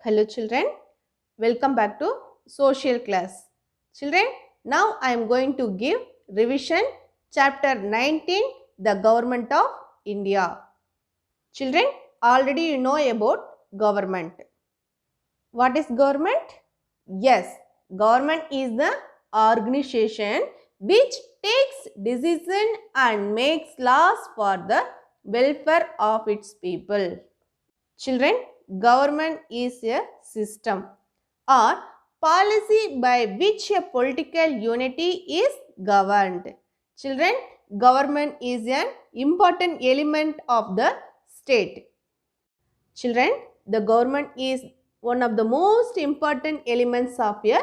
Hello children, welcome back to social class. Children, now I am going to give revision chapter 19, the government of India. Children, already you know about government. What is government? Yes, government is the organization which takes decision and makes laws for the welfare of its people. Children, government is a system or policy by which a political unity is governed. Children, government is an important element of the state. Children, the government is one of the most important elements of a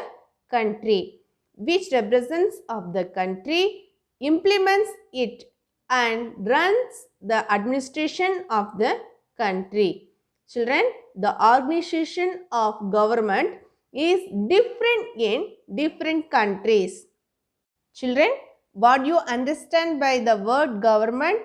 country, which represents of the country, implements it and runs the administration of the country. Children, the organization of government is different in different countries. Children, what do you understand by the word government?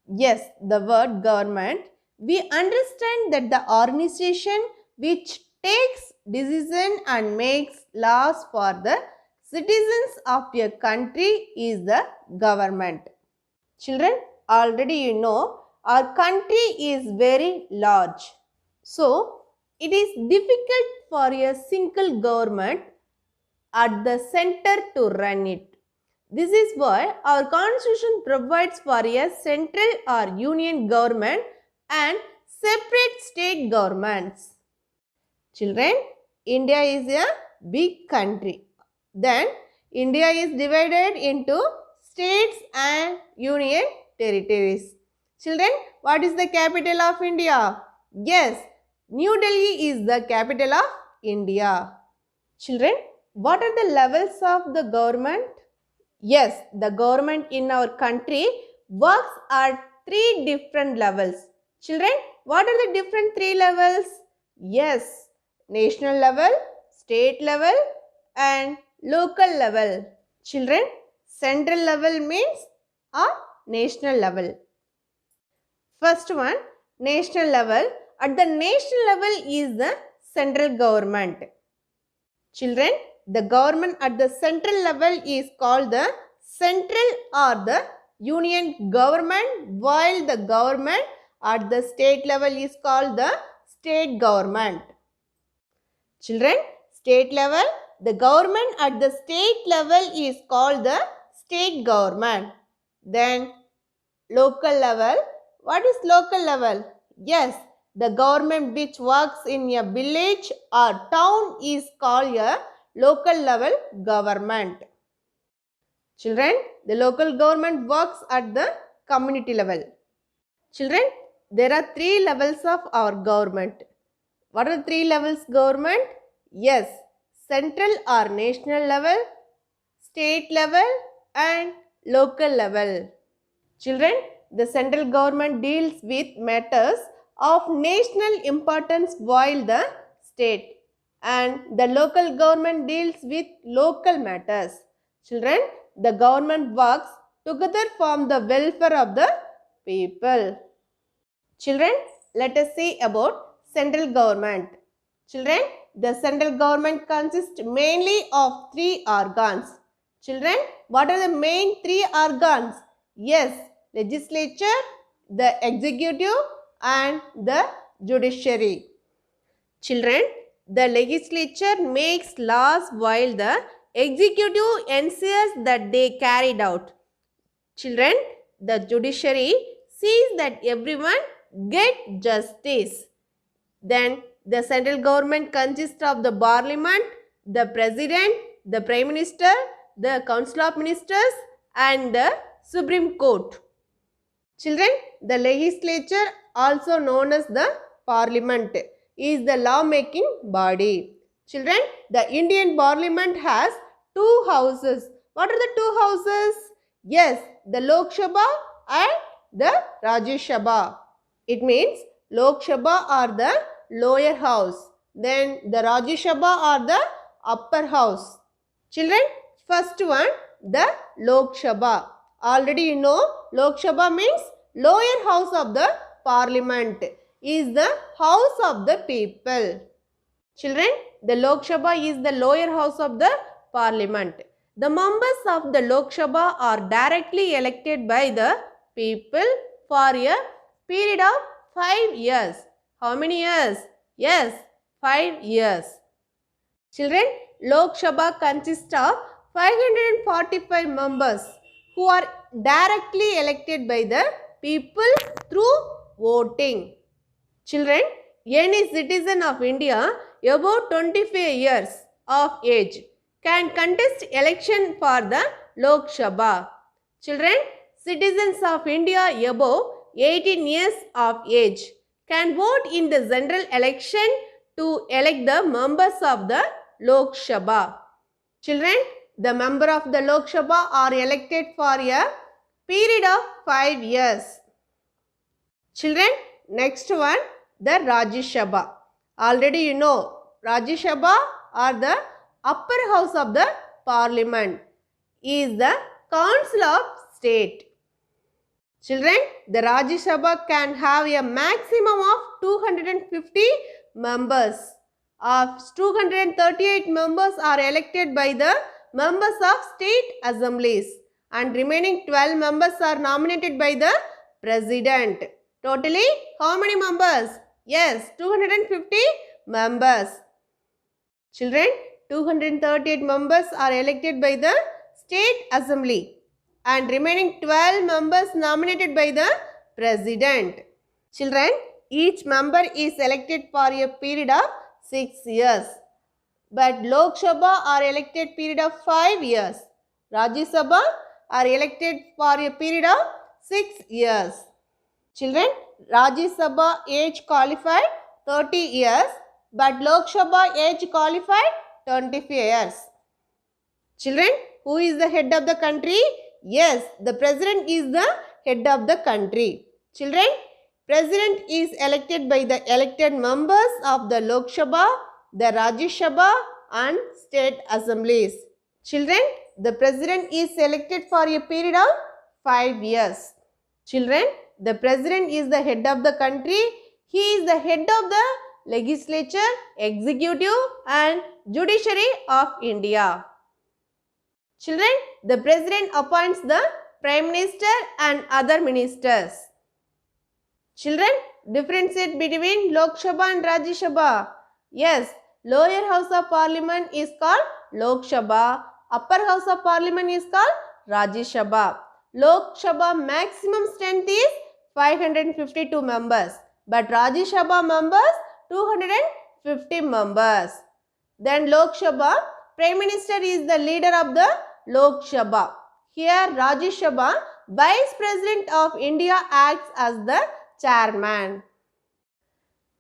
Yes, the word government. We understand that the organization which takes decision and makes laws for the citizens of a country is the government. Children, already you know our country is very large. So, it is difficult for a single government at the center to run it. This is why our constitution provides for a central or union government and separate state governments. Children, India is a big country. Then, India is divided into states and union territories. Children, what is the capital of India? Yes, New Delhi is the capital of India. Children, what are the levels of the government? Yes, the government in our country works at three different levels. Children, what are the different three levels? Yes, national level, state level and local level. Children, central level means a national level. First one, national level. At the national level is the central government. Children, the government at the central level is called the central or the union government, while the government at the state level is called the state government. Children, state level, the government at the state level is called the state government. Then local level, what is local level? Yes, the government which works in a village or town is called a local level government. Children, the local government works at the community level. Children, there are three levels of our government. What are the three levels government? Yes, central or national level, state level and local level. Children, the central government deals with matters of national importance while the state and the local government deals with local matters. Children, the government works together for the welfare of the people. Children, let us see about central government. Children, the central government consists mainly of three organs. Children, what are the main three organs? Yes, legislature, the executive and the judiciary. Children, the legislature makes laws while the executive ensures that they carried out. Children, the judiciary sees that everyone get justice. Then the central government consists of the parliament, the president, the prime minister, the council of ministers and the Supreme Court. Children, the legislature, also known as the parliament, is the law-making body. Children, the Indian parliament has two houses. What are the two houses? Yes, the Lok Sabha and the Rajya Sabha. It means Lok Sabha are the lower house. Then the Rajya Sabha are the upper house. Children, first one, the Lok Sabha. Already you know Lok Sabha means lower house of the parliament. is the house of the people. Children, the Lok Sabha is the lower house of the parliament. The members of the Lok Sabha are directly elected by the people for a period of 5 years. How many years? Yes, 5 years. Children, Lok Sabha consists of 545 members who are directly elected by the people through voting. Children, any citizen of India above 25 years of age can contest election for the Lok Sabha. Children, citizens of India above 18 years of age can vote in the general election to elect the members of the Lok Sabha. Children, the member of the Lok Sabha are elected for a period of 5 years. Children, next one, the Rajya Sabha. Already you know, Rajya Sabha or the upper house of the parliament is the council of state. Children, the Rajya Sabha can have a maximum of 250 members. Of 238 members are elected by the members of state assemblies and remaining 12 members are nominated by the president. Totally, how many members? Yes, 250 members. Children, 238 members are elected by the state assembly and remaining 12 members nominated by the president. Children, each member is elected for a period of 6 years. But Lok Sabha are elected period of 5 years. Rajya Sabha are elected for a period of 6 years. Children, Rajya Sabha age qualified 30 years, but Lok Sabha age qualified 25 years. Children, who is the head of the country? Yes, the president is the head of the country. Children, president is elected by the elected members of the Lok Sabha, the Rajya Sabha and state assemblies. Children, the president is elected for a period of 5 years. Children, the president is the head of the country. He is the head of the legislature, executive and judiciary of India. Children, the president appoints the prime minister and other ministers. Children, differentiate between Lok Sabha and Rajya Sabha. Yes, lower house of parliament is called Lok Sabha. Upper house of parliament is called Rajya Sabha. Lok Sabha maximum strength is 552 members. But Rajya Sabha members 250 members. Then Lok Sabha, Prime Minister is the leader of the Lok Sabha. Here Rajya Sabha, Vice President of India acts as the chairman.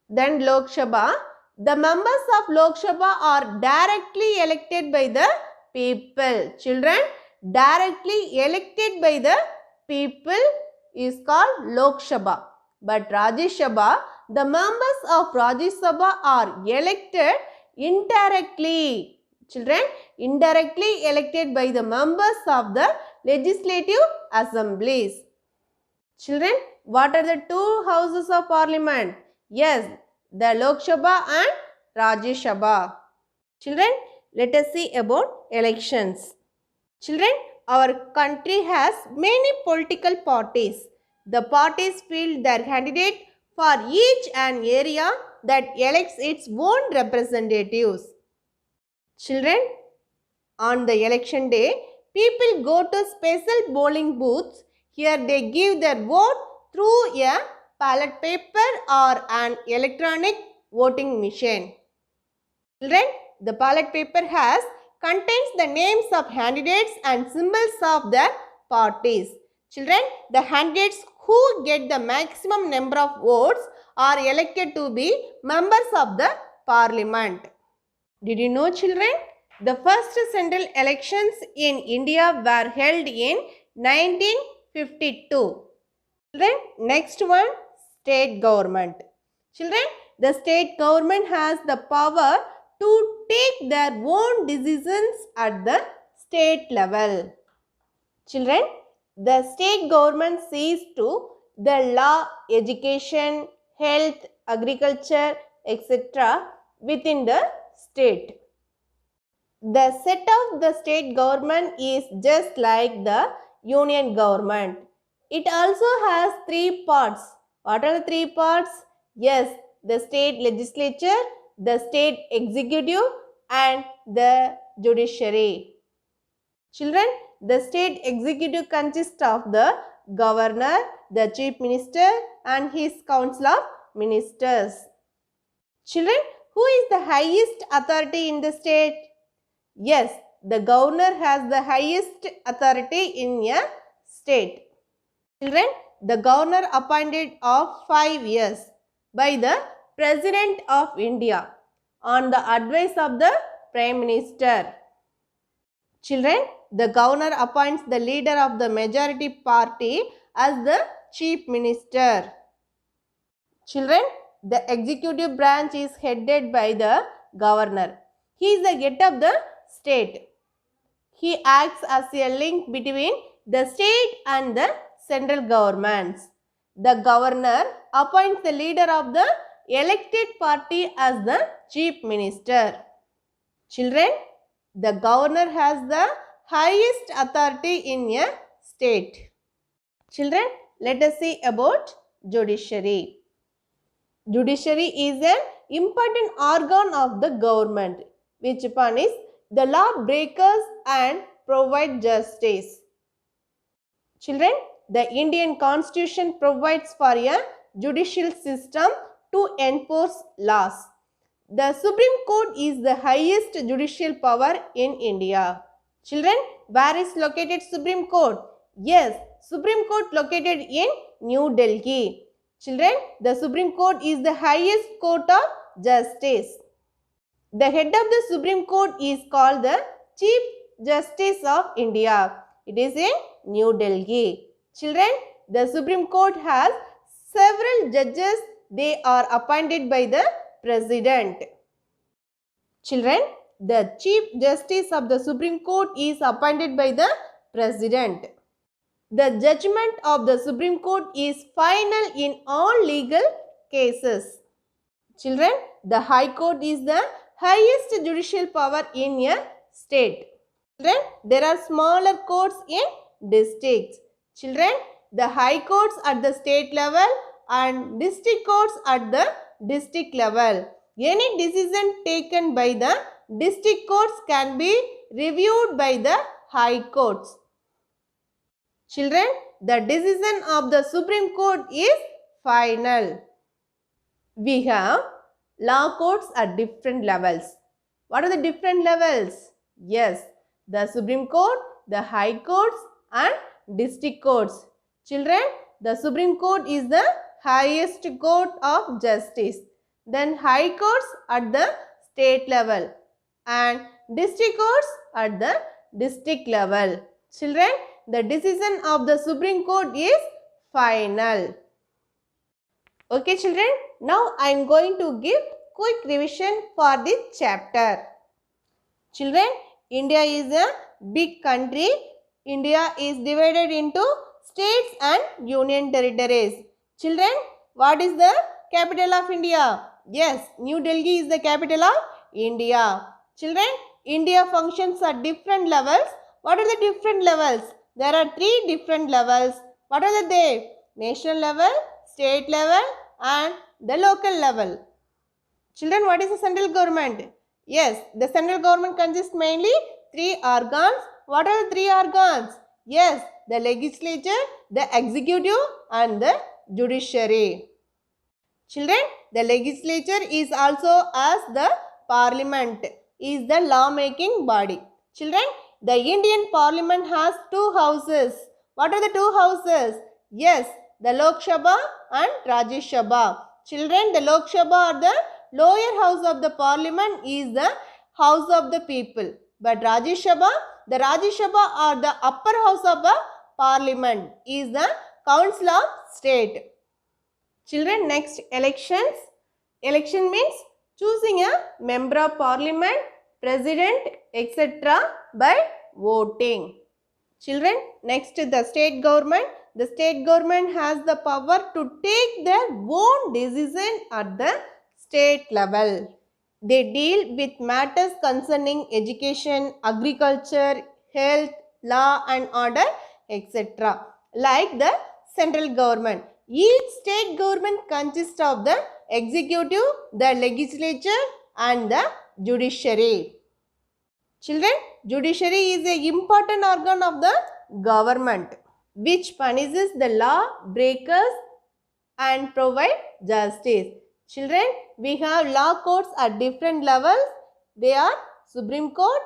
Then Lok Sabha, the members of Lok Sabha are directly elected by the people. Children, directly elected by the people is called Lok Sabha. But Rajya Sabha, the members of Rajya Sabha are elected indirectly. Children, indirectly elected by the members of the legislative assemblies. Children, what are the two houses of parliament? Yes, the Lok Sabha and Rajya Sabha. Children, let us see about elections. Children, our country has many political parties. The parties field their candidate for each an area that elects its own representatives. Children, on the election day, people go to special polling booths. Here they give their vote through a ballot paper or an electronic voting machine. Children, the ballot paper contains the names of candidates and symbols of their parties. Children, the candidates who get the maximum number of votes are elected to be members of the parliament. Did you know, children? The first central elections in India were held in 1952. Children, next one, state government. Children, the state government has the power to take their own decisions at the state level. Children, the state government sees to the law, education, health, agriculture, etc. within the state. The set of the state government is just like the union government. It also has three parts. What are the three parts? Yes, the state legislature, the state executive, and the judiciary. Children, the state executive consists of the governor, the chief minister, and his council of ministers. Children, who is the highest authority in the state? Yes, the governor has the highest authority in a state. Children, the governor appointed of 5 years by the President of India on the advice of the Prime Minister. Children, the governor appoints the leader of the majority party as the chief minister. Children, the executive branch is headed by the governor. He is the head of the state. He acts as a link between the state and the central governments. The governor appoints the leader of the elected party as the chief minister. Children, the governor has the highest authority in a state. Children, let us see about judiciary. Judiciary is an important organ of the government which punish the law breakers and provide justice. Children, the Indian Constitution provides for a judicial system to enforce laws. The Supreme Court is the highest judicial power in India. Children, where is located Supreme Court? Yes, Supreme Court located in New Delhi. Children, the Supreme Court is the highest court of justice. The head of the Supreme Court is called the Chief Justice of India. It is in New Delhi. Children, the Supreme Court has several judges. They are appointed by the President. Children, the Chief Justice of the Supreme Court is appointed by the President. The judgment of the Supreme Court is final in all legal cases. Children, the High Court is the highest judicial power in a state. Children, there are smaller courts in districts. Children, the High Courts at the state level and district courts at the district level. Any decision taken by the district courts can be reviewed by the High Courts. Children, the decision of the Supreme Court is final. We have law courts at different levels. What are the different levels? Yes, the Supreme Court, the High Courts and district courts. Children, the Supreme Court is the highest court of justice. Then High Courts at the state level and district courts at the district level. Children, the decision of the Supreme Court is final. Okay children, now I am going to give quick revision for this chapter. Children, India is a big country. India is divided into states and union territories. Children, what is the capital of India? Yes, New Delhi is the capital of India. Children, India functions at different levels. What are the different levels? There are 3 different levels. What are they? National level, state level and the local level. Children, what is the central government? Yes, the central government consists mainly 3 organs. What are the 3 organs? Yes, the legislature, the executive and the judiciary. Children, the legislature is also as the parliament, is the law-making body. Children, the Indian Parliament has 2 houses. What are the 2 houses? Yes, the Lok Sabha and Rajya Sabha. Children, the Lok Sabha or the lower house of the Parliament is the house of the people. But Rajya Sabha, the Rajya Sabha or the upper house of the Parliament is the Council of State. Children, next elections. Election means choosing a member of Parliament, President, etc. by voting. Children, next the state government. the state government has the power to take their own decision at the state level. They deal with matters concerning education, agriculture, health, law and order, etc. Like the central government. Each state government consists of the executive, the legislature and the judiciary. Children, judiciary is an important organ of the government which punishes the law breakers and provide justice. Children, we have law courts at different levels. They are Supreme Court,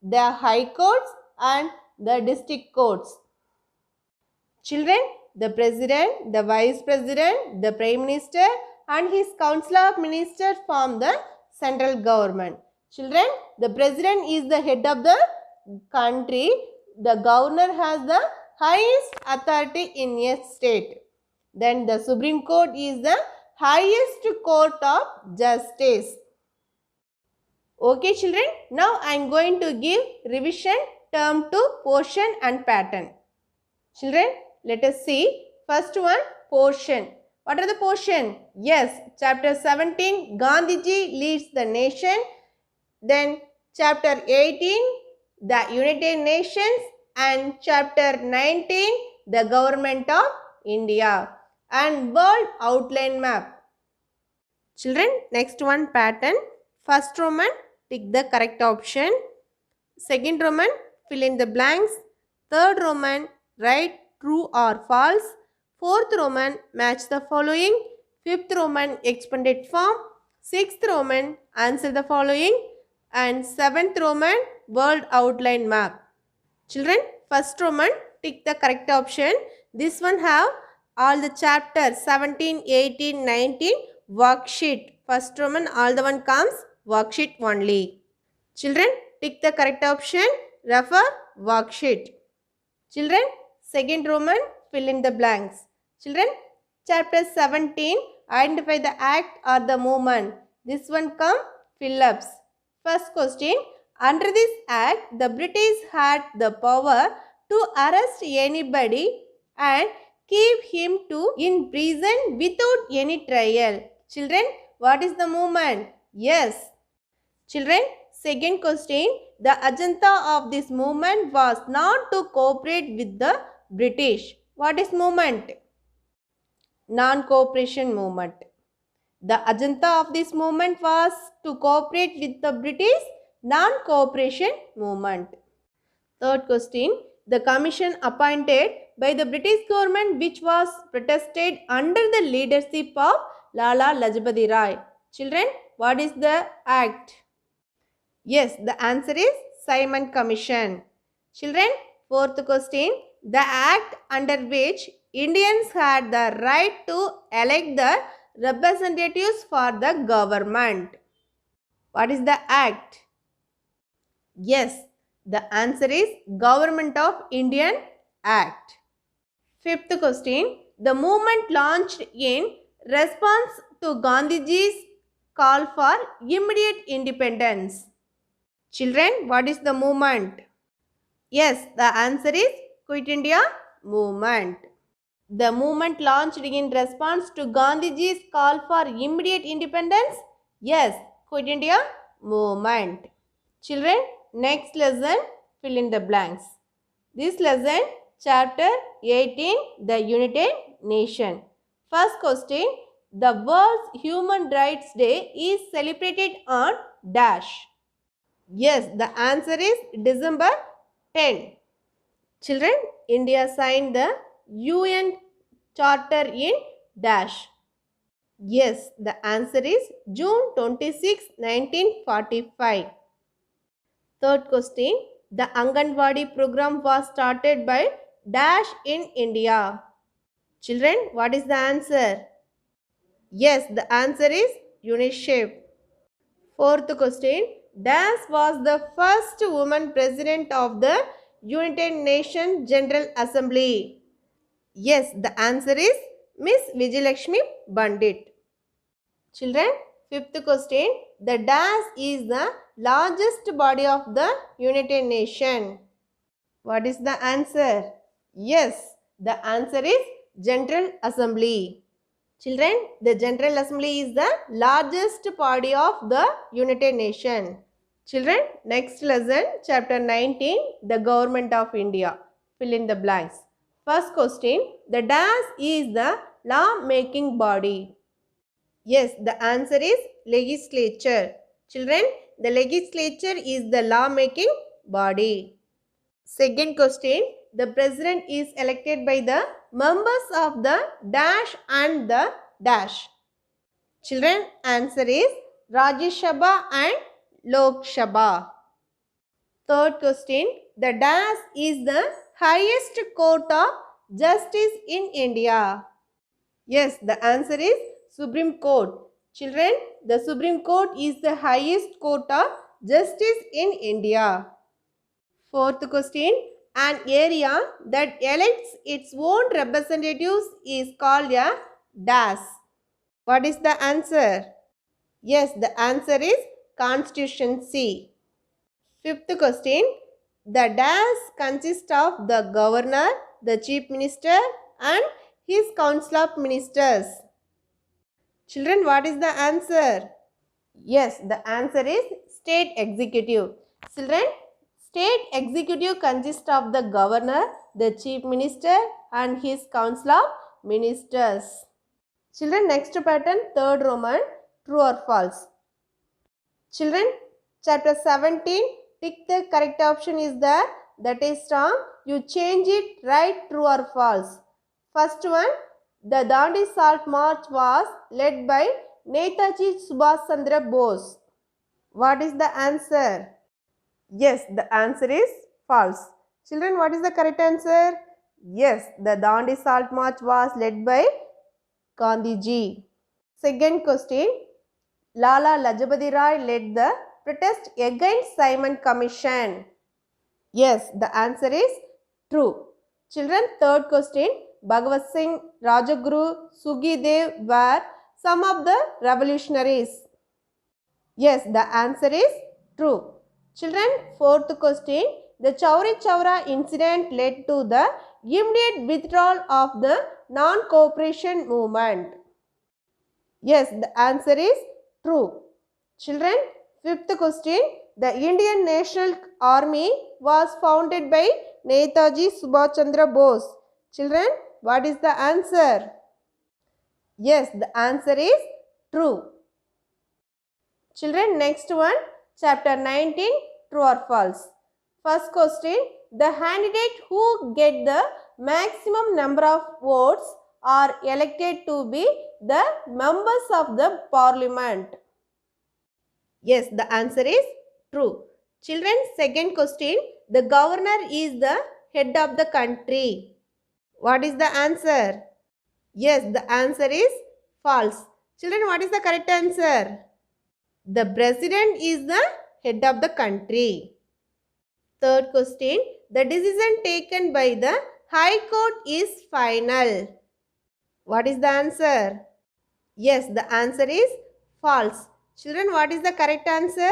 they are High Courts and the District Courts. Children, the President, the Vice President, the Prime Minister and his Council of Ministers form the central government. Children, the President is the head of the country. The Governor has the highest authority in a state. Then the Supreme Court is the highest court of justice. Okay children, now I am going to give revision term to portion and pattern. Children, let us see. First one, portion. What are the portion? Yes, chapter 17, Gandhiji leads the nation. Then chapter 18, the United Nations. And chapter 19, the Government of India. And World Outline Map. Children, next one, pattern. First Roman, tick the correct option. Second Roman, fill in the blanks. Third Roman, write true or false. Fourth Roman, match the following. Fifth Roman, expanded form. Sixth Roman, answer the following. And seventh Roman, world outline map. Children, first Roman, tick the correct option. This one have all the chapters 17, 18, 19 worksheet. First Roman, all the one comes worksheet only. Children, tick the correct option. Refer worksheet. Children, second Roman, fill in the blanks. Children, chapter 17, identify the act or the movement. This one come fill-ups. First question, under this act, the British had the power to arrest anybody and keep him in prison without any trial. Children, what is the movement? Yes. Children, second question, the agenda of this movement was not to cooperate with the British. What is movement? Non-cooperation movement. The agenda of this movement was to cooperate with the British. Non-cooperation movement. Third question, the commission appointed by the British government which was protested under the leadership of Lala Lajpati Rai. Children, what is the act? Yes, the answer is Simon Commission. Children, fourth question, the act under which Indians had the right to elect the representatives for the government. What is the act? Yes, the answer is Government of Indian Act. Fifth question, the movement launched in response to Gandhiji's call for immediate independence. Children, what is the movement? Yes, the answer is Quit India Movement. The movement launched in response to Gandhiji's call for immediate independence? Yes, Quit India Movement. Children, next lesson, fill in the blanks. This lesson, chapter 18, the United Nations. First question, the World Human Rights Day is celebrated on dash. Yes, the answer is December 10. Children, India signed the UN Charter in dash. Yes, the answer is June 26, 1945. Third question, the Anganwadi program was started by dash in India. Children, what is the answer? Yes, the answer is UNICEF. Fourth question, dash was the first woman president of the United Nations General Assembly. Yes, the answer is Miss Vijayalakshmi Pandit. Children, fifth question, the dash is the largest body of the United Nations. What is the answer? Yes, The answer is General Assembly. Children, the General Assembly is the largest body of the United Nations. Children, next lesson, chapter 19, the Government of India. Fill in the blanks. First question, the DAS is the law-making body. Yes, the answer is legislature. Children, the legislature is the law-making body. Second question, the president is elected by the members of the dash and the dash. Children, answer is Rajya Sabha and Lok Sabha. Third question, the dash is the highest court of justice in India. Yes, the answer is Supreme Court. Children, the Supreme Court is the highest court of justice in India. Fourth question, an area that elects its own representatives is called a dash. What is the answer? Yes, the answer is constituency. Fifth question, the dash consists of the governor, the chief minister and his council of ministers. Children, what is the answer? Yes, the answer is state executive. Children, state executive consists of the governor, the chief minister and his council of ministers. Children, next pattern, third Roman, true or false. Children, chapter 17, tick the correct option is there. That is wrong. You change it, right, true or false. First one, the Dandi Salt March was led by Netaji Subhash Chandra Bose. What is the answer? Yes, the answer is false. Children, what is the correct answer? Yes, the Dandi Salt March was led by Gandhiji. Second question, Lala Lajpati Rai led the protest against Simon Commission. Yes, the answer is true. Children, third question, Bhagavat Singh, Rajaguru, Sugidev were some of the revolutionaries. Yes, the answer is true. Children, fourth question, the Chauri Chaura incident led to the immediate withdrawal of the non-cooperation movement. Yes, the answer is true. Children, fifth question, the Indian National Army was founded by Netaji Subhash Chandra Bose. Children, what is the answer? Yes, the answer is true. Children, next one, chapter 19, true or false. First question, the candidate who get the maximum number of votes are elected to be the members of the parliament. Yes, the answer is true. Children, second question, the governor is the head of the country. What is the answer? Yes, the answer is false. Children, what is the correct answer? The president is the head of the country. Third question, the decision taken by the High Court is final. What is the answer? Yes, the answer is false. Children, what is the correct answer?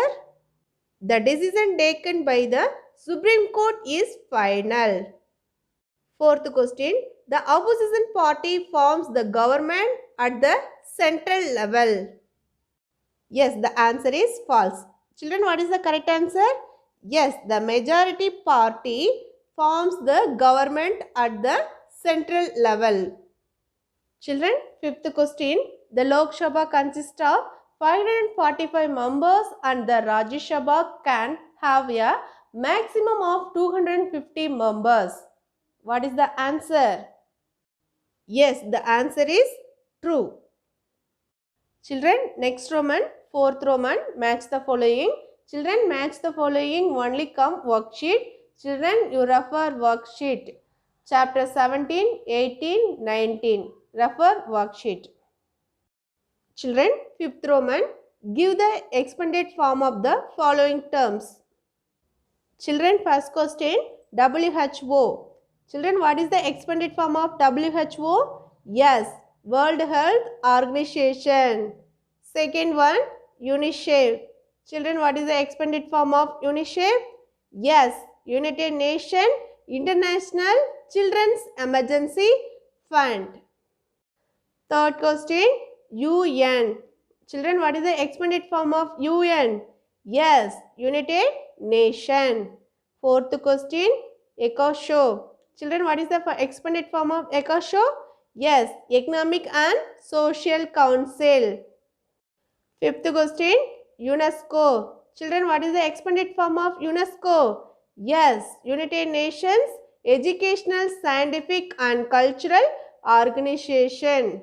The decision taken by the Supreme Court is final. Fourth question, the opposition party forms the government at the central level. Yes, the answer is false. Children, what is the correct answer? Yes, the majority party forms the government at the central level. Children, fifth question, the Lok Sabha consists of 545 members and the Rajya Sabha can have a maximum of 250 members. What is the answer? Yes, the answer is true. Children, next Roman, fourth Roman, match the following. Children, match the following, only come worksheet. Children, you refer worksheet. Chapter 17, 18, 19. Refer worksheet. Children, fifth Roman, give the expanded form of the following terms. Children, first question, WHO. Children, what is the expanded form of WHO? Yes, World Health Organization. Second one, UNICEF. Children, what is the expanded form of UNICEF? Yes, United Nations International Children's Emergency Fund. Third question, UN. Children, what is the expanded form of UN? Yes, United Nation. Fourth question, ECOSHOW. Children, what is the expanded form of ECOSHOW? Yes, Economic and Social Council. Fifth question, UNESCO. Children, what is the expanded form of UNESCO? Yes, United Nations Educational, Scientific and Cultural Organization.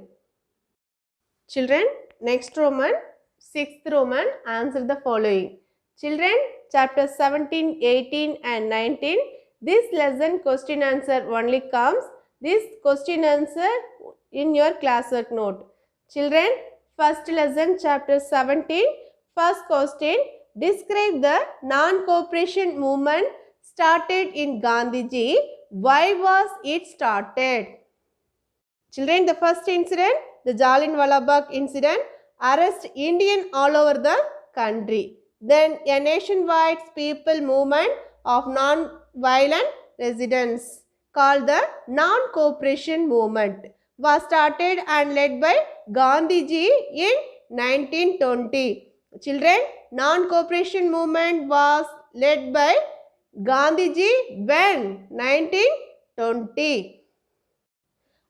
Children, next Roman, sixth Roman, answer the following. Children, chapter 17, 18 and 19. This lesson question answer only comes. This question answer in your classwork note. Children, first lesson chapter 17. First question. Describe the non-cooperation movement started in Gandhiji. Why was it started? Children, the first incident, the Jallianwala Bagh incident, arrest Indian all over the country. Then a nationwide people movement of non-violent resistance called the non-cooperation movement was started and led by Gandhiji in 1920. Children, non-cooperation movement was led by Gandhiji when? 1920.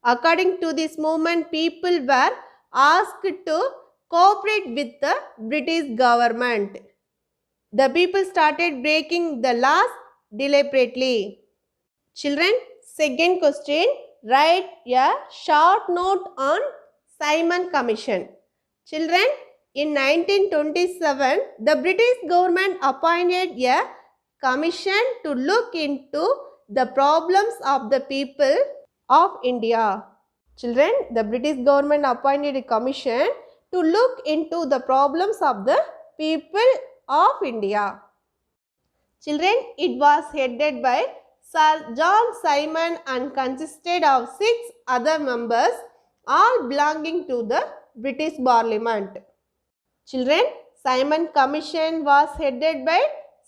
According to this movement, people were asked to cooperate with the British government. The people started breaking the laws deliberately. Children, second question, write a short note on Simon Commission. Children, in 1927, the British government appointed a commission to look into the problems of the people of India. Children, the British government appointed a commission to look into the problems of the people of India. Children, it was headed by Sir John Simon and consisted of 6 other members, all belonging to the British Parliament. Children, Simon Commission was headed by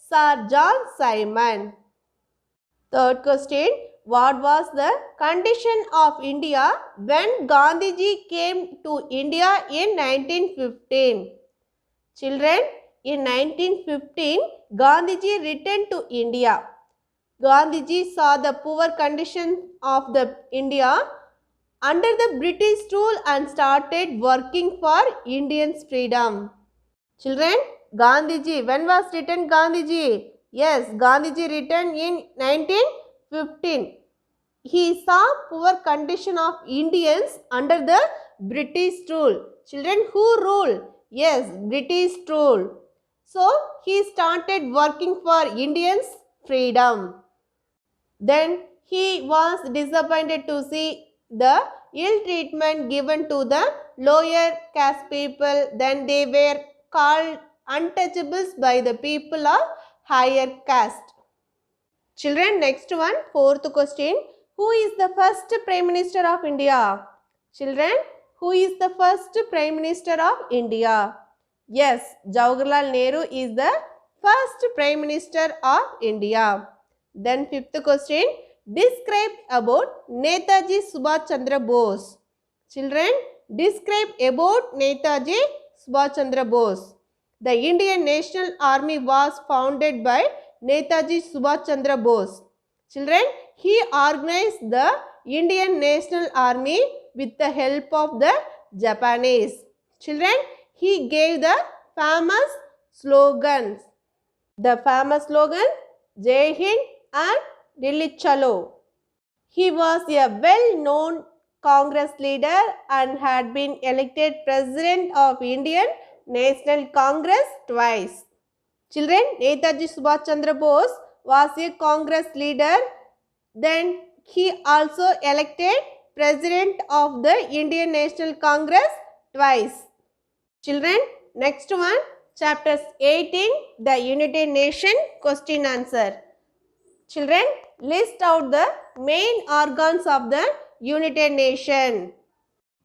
Sir John Simon. Third question, what was the condition of India when Gandhiji came to India in 1915? Children, in 1915, Gandhiji returned to India. Gandhiji saw the poor condition of the India under the British rule and started working for Indians' freedom. Children, Gandhiji, when was returned Gandhiji? Yes, Gandhiji returned in 1915. He saw poor condition of Indians under the British rule. Children, who ruled? Yes, British rule. So, he started working for Indians' freedom. Then, he was disappointed to see the ill treatment given to the lower caste people. Then they were called untouchables by the people of higher caste. Children, next one, fourth question. Who is the first Prime Minister of India? Children, who is the first Prime Minister of India? Yes, Jawaharlal Nehru is the first Prime Minister of India. Then fifth question, describe about Netaji Subhash Chandra Bose. Children, describe about Netaji Subhash Chandra Bose. The Indian National Army was founded by Netaji Subhash Chandra Bose. Children, he organized the Indian National Army with the help of the Japanese. Children, he gave the famous slogans. The famous slogan, Jai Hind and Dilli Chalo. He was a well-known Congress leader and had been elected President of Indian National Congress twice. Children, Netaji Subhash Chandra Bose was a Congress leader. Then he also elected President of the Indian National Congress twice. Children, next one, chapters 18, the United Nations question answer. Children, list out the main organs of the United Nations.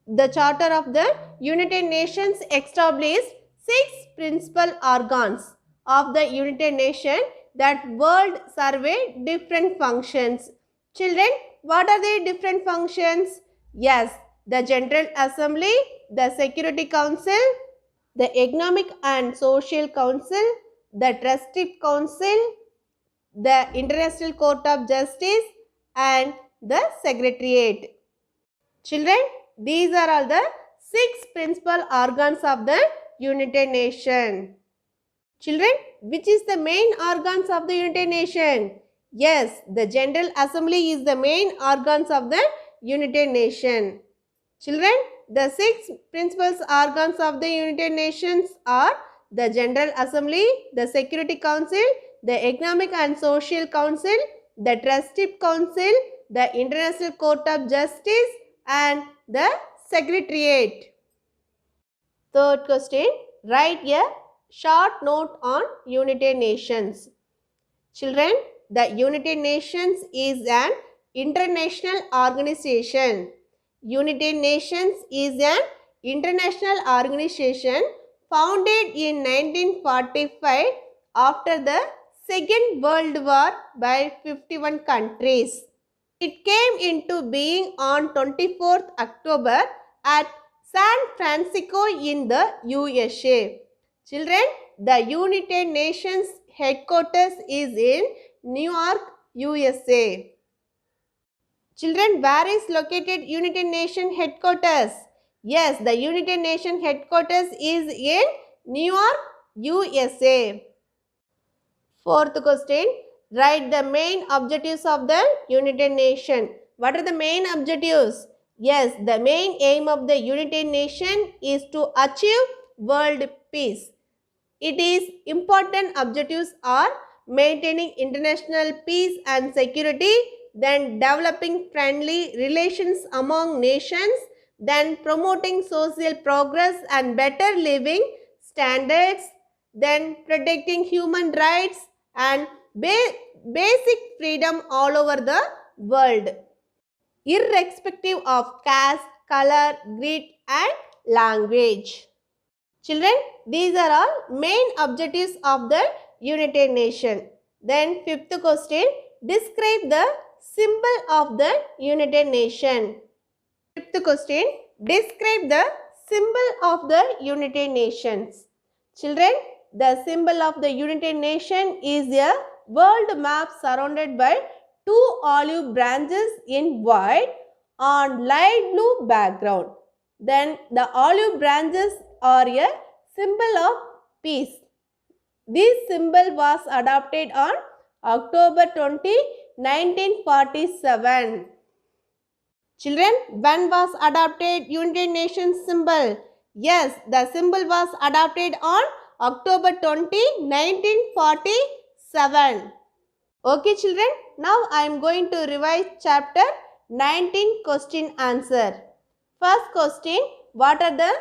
The Charter of the United Nations established 6 principal organs of the United Nations that world survey different functions. Children, what are the different functions? Yes, the General Assembly, the Security Council, the Economic and Social Council, the Trustee Council, the International Court of Justice, and the Secretariat. Children, these are all the 6 principal organs of the United Nations. Children, which is the main organs of the United Nations? Yes, the General Assembly is the main organs of the United Nations. Children, the 6 principal organs of the United Nations are the General Assembly, the Security Council, the Economic and Social Council, the Trustee Council, the International Court of Justice, and the Secretariat. Third question, write a short note on United Nations. Children, the United Nations is an international organization. United Nations is an international organization founded in 1945 after the Second World War by 51 countries. It came into being on 24th October at San Francisco in the USA. Children, the United Nations headquarters is in New York, USA. Children, where is located United Nations headquarters? Yes, the United Nations headquarters is in New York, USA. Fourth question, write the main objectives of the United Nations. What are the main objectives? Yes, the main aim of the United Nations is to achieve world peace. It is important objectives are maintaining international peace and security, then developing friendly relations among nations, then promoting social progress and better living standards, then protecting human rights and basic freedom all over the world, irrespective of caste, color, creed, and language. Children, these are all main objectives of the United Nations. Then fifth question, describe the symbol of the United Nations. Fifth question, describe the symbol of the United Nations. Children, the symbol of the United Nations is a world map surrounded by 2 olive branches in white on light blue background. Then the olive branches are a symbol of peace. This symbol was adopted on October 20, 1947. Children, when was adopted United Nations symbol? Yes, the symbol was adopted on October 20, 1947. Okay children, now I am going to revise chapter 19 question answer. First question, what are the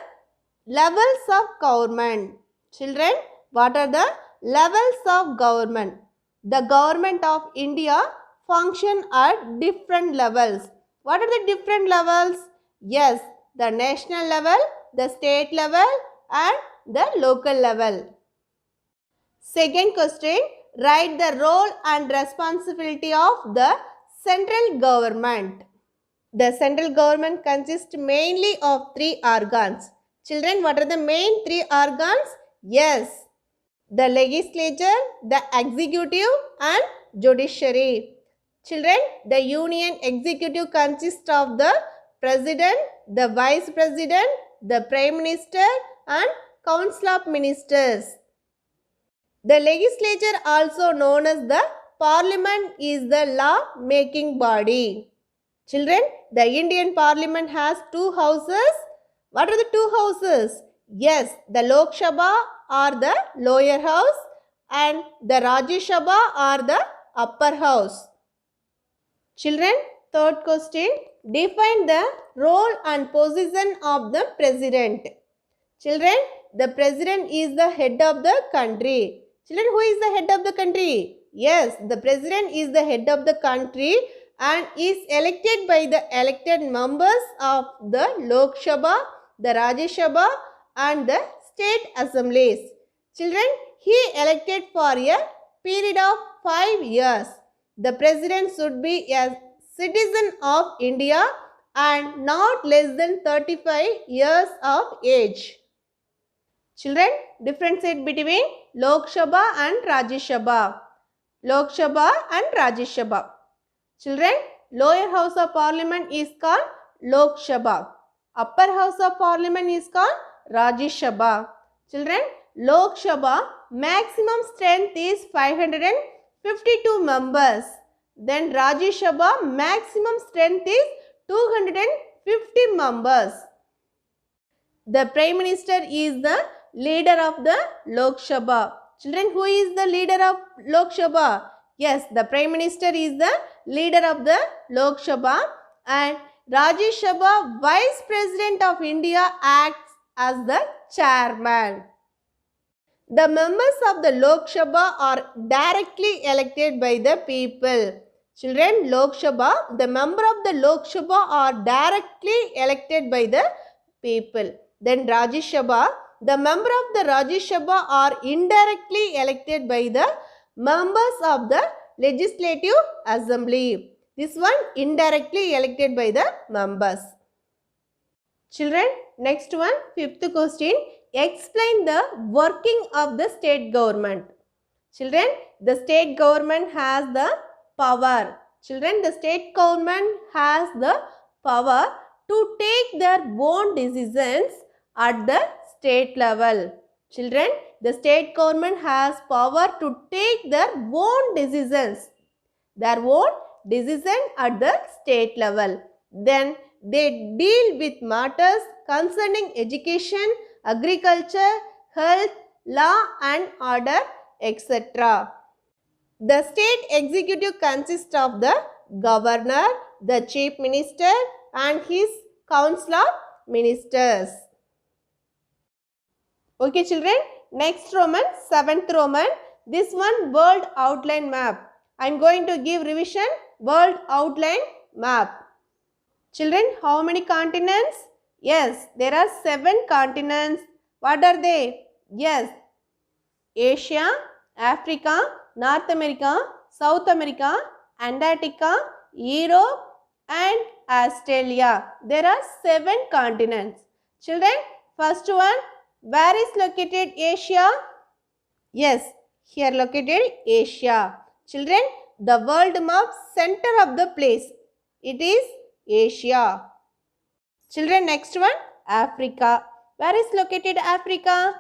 levels of government? Children, what are the levels of government? The government of India function at different levels. What are the different levels? Yes, the national level, the state level, and the local level. Second question, write the role and responsibility of the central government. The central government consists mainly of 3 organs. Children, what are the main 3 organs? Yes, the legislature, the executive, and judiciary. Children, the union executive consists of the president, the vice president, the prime minister, and council of ministers. The legislature, also known as the parliament, is the law-making body. Children, the Indian parliament has 2 houses. What are the 2 houses? Yes, the Lok Sabha or the lower house and the Rajya Sabha or the upper house. Children, third question, define the role and position of the president. Children, the president is the head of the country. Children, who is the head of the country? Yes, the president is the head of the country and is elected by the elected members of the Lok Sabha, the Rajya Sabha, and the state assemblies. Children, he elected for a period of 5 years. The president should be a citizen of India and not less than 35 years of age. Children, differentiate between Lok Sabha and Rajya Sabha. Lok Sabha and Rajya Sabha. Children, lower house of parliament is called Lok Sabha. Upper house of parliament is called Rajya Sabha. Children, Lok Sabha maximum strength is 552 members. Then Rajya Sabha maximum strength is 250 members. The Prime Minister is the leader of the Lok Sabha. Children, who is the leader of Lok Sabha? Yes, the Prime Minister is the leader of the Lok Sabha, and Rajya Sabha Vice President of India acts as the chairman. The members of the Lok Sabha are directly elected by the people. Children, Lok Sabha, the member of the Lok Sabha are directly elected by the people. Then Rajya Sabha, the member of the Rajya Sabha are indirectly elected by the members of the Legislative Assembly. This one indirectly elected by the members. Children, next one, fifth question. Explain the working of the state government. Children, the state government has the power. Children, the state government has the power to take their own decisions at the state level. Children, the state government has power to take their own decisions. Their own decision at the state level. Then they deal with matters concerning education, agriculture, health, law and order, etc. The state executive consists of the governor, the chief minister and his council of ministers. Okay children, next Roman, 7th Roman, this one world outline map. I am going to give revision world outline map. Children, how many continents? Yes, there are 7 continents. What are they? Yes, Asia, Africa, North America, South America, Antarctica, Europe and Australia. There are 7 continents. Children, first one, where is located Asia? Yes, here located Asia. Children, the world map center of the place, it is Asia. Children, next one, Africa. Where is located Africa?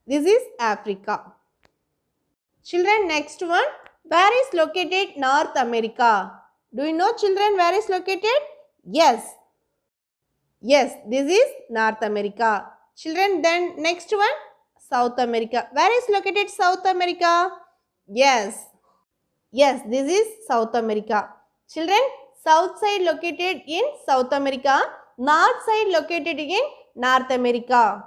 This is Africa. Children, next one, where is located North America? Do you know children where is located? Yes. Yes, this is North America. Children, then next one, South America. Where is located South America? Yes. Yes, this is South America. Children, south side located in South America, north side located in North America.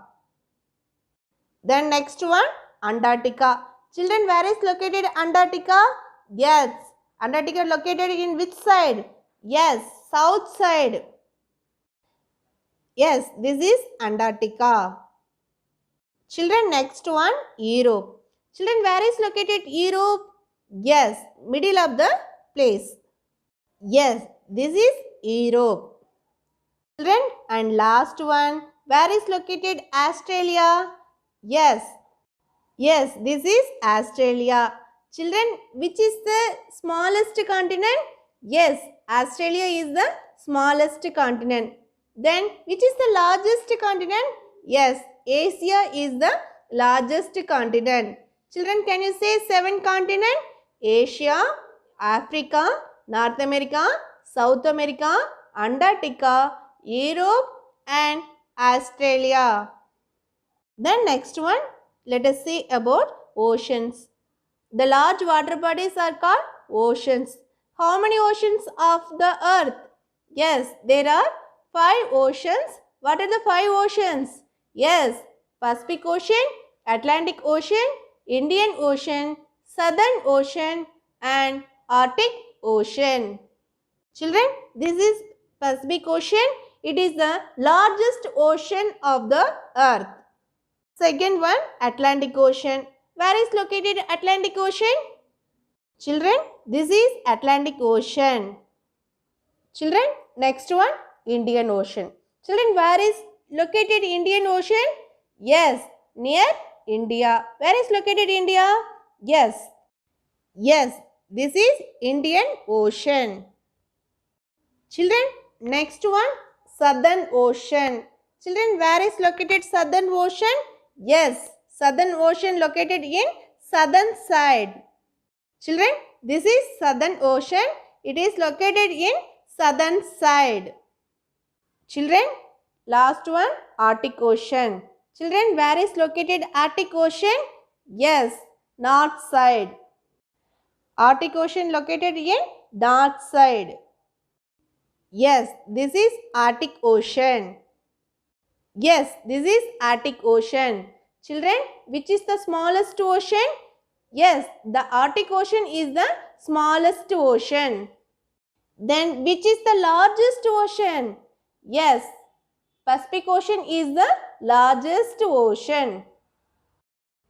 Then next one, Antarctica. Children, where is located Antarctica? Yes. Antarctica located in which side? Yes, south side. Yes, this is Antarctica. Children, next one, Europe. Children, where is located Europe? Yes, middle of the place. Yes, this is Europe. Children, and last one, where is located Australia? Yes. Yes, this is Australia. Children, which is the smallest continent? Yes, Australia is the smallest continent. Then, which is the largest continent? Yes, Asia is the largest continent. Children, can you say 7 continents? Asia, Africa, North America, South America, Antarctica, Europe and Australia. Then next one, let us see about oceans. The large water bodies are called oceans. How many oceans of the earth? Yes, there are 5 oceans. What are the 5 oceans? Yes, Pacific Ocean, Atlantic Ocean, Indian Ocean, Southern Ocean and Arctic Ocean. Children, this is Pacific Ocean. It is the largest ocean of the earth. Second one, Atlantic Ocean. Where is located Atlantic Ocean? Children, this is Atlantic Ocean. Children, next one, Indian Ocean. Children, where is located Indian Ocean? Yes, near India. Where is located India? Yes. Yes, this is Indian Ocean. Children, next one, Southern Ocean. Children, where is located Southern Ocean? Yes, Southern Ocean located in southern side. Children, this is Southern Ocean. It is located in southern side. Children, last one, Arctic Ocean. Children, where is located Arctic Ocean? Yes, north side. Arctic Ocean located in north side. Yes, this is Arctic Ocean. Yes, this is Arctic Ocean. Children, which is the smallest ocean? Yes, the Arctic Ocean is the smallest ocean. Then, which is the largest ocean? Yes, Pacific Ocean is the largest ocean.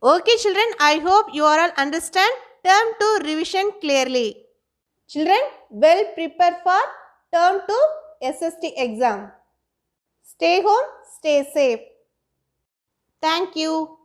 Okay, children, I hope you all understand term 2 revision clearly. Children, well prepared for term 2 SST exam. Stay home, stay safe. Thank you.